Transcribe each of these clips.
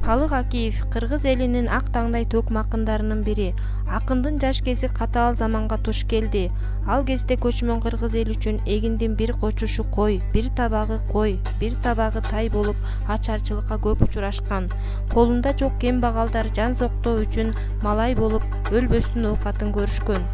Калык Акиев кыргыз элинин ак таңдай төкм акындарынын бири. Акындын жаш кези катаал заманга туш келди. Ал кезде көчмөн кыргыз эл үчүн эгиндин бир кочушу кой, бир табагы кой, бир табагы тай болуп ачарчылыкка көп учурашкан. Колунда жок кембагалдар жан соктоо үчүн малай болуп өлбөстүн оокатын көрүшкөн.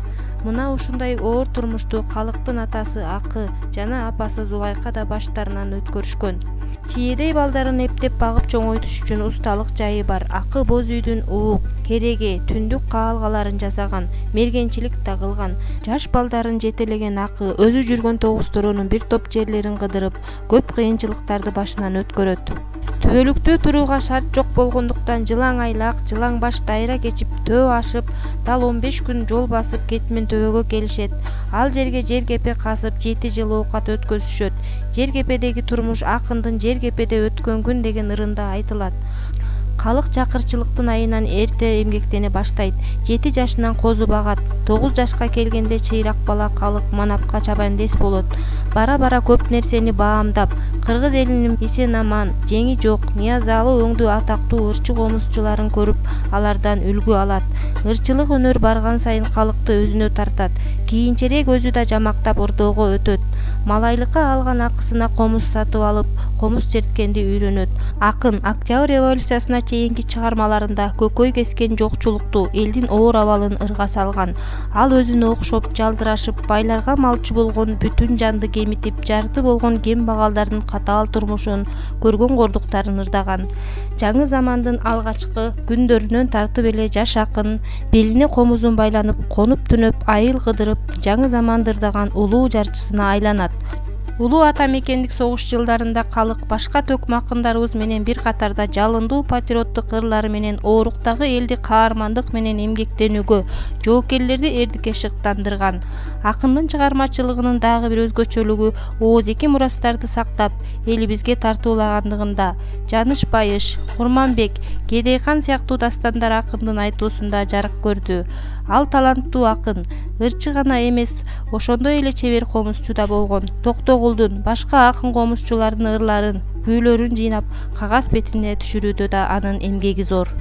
Мына ушундай оор турмушту Калыктын атасы Акы жана апасы Зулайка да баштарынан өткөрүшкөн. Чиедей балдарын эптеп багып чоңойтуш үчүн усталык жайы бар. Акы боз үйдүн уук, кереге, түндүк каалгаларын жасаган, мергенчилик да кылган. Жаш балдарын жетелеген Акы өзү жүргөн тогуз-торонун бир топ жерлерин кыдырып, көп кыйынчылыктарды башынан өткөрөт. Түбөлүктө турууга шарт жок болгондуктан жылаң айлак, жылаң баш дайра кечип, төө ашып, дал 15 күн жол басып Кетмен төбөгө келишет. Ал жерге жер кепе казып 7 жыл оокат өткөзүшөт. Жер кепедеги турмуш Акындын жер кепеде өткөн күн деген ырында айтылат. Калык чакырчылыктын айынан эрте эмгектене баштайт. 7 жашынан козу багат. 9 жашка келгенде чыйрак бала Калык манапка чабандес болот. Бара-бара көп нерсени баамдап, кыргыз элинин эсен-аман, жеңи жок, Ниязалы өңдүү атактуу ырчы комузчуларын көрүп, алардан үлгү алат. Ырчылык өнөр барган сайын Калыкты өзүнө тартат. Кийинчерээк өзү да жамактап ырдоого өтөт. Малайлыкка алган акысына комуз сатып алып, комуз черткенди үйрөнөт. Акын Октябрь революциясына чейинки чыгармаларында көкөй кескен жокчулукту, элдин оор абалын ырга салган. Ал өзүнө окшоп, жалдырашып, байларга малчы болгон, бүтүн жанды кемитип, жарты болгон кембагалдардын катаал турмушун, көргөн кордуктарын ырдаган. Жаңы замандын алгачкы күндөрүнөн тартып эле жаш акын белине комузун байланып, конуп түнөп, айыл кыдырып, жаңы заманды ырдаган улуу жарчысына айланат. Улуу ата мекендик согуш жылдарында Калык башка төкм акындарыбыз менен бир катарда жалындуу патриоттук ырлары менен ооруктагы элди каармандык менен эмгектенүүгө, жоокерлерди эрдикке шыктандырган. Акындын чыгармачылыгынын дагы бир өзгөчөлүгү ооз-эки мурастарды сактап, элибизге тартуулагандыгында. Жаныш Байыш, Курманбек, Кедейкан сыяктуу дастандар акындын айтуусунда жарык көрдү. Ал таланттуу акын, ырчы гана эмес, ошондой эле чебер комузчу да болгон. Токтогулдун, башка акын комузчулардын ырларын, күүлөрүн жыйнап, кагаз бетине түшүрүүдө да анын эмгеги зор.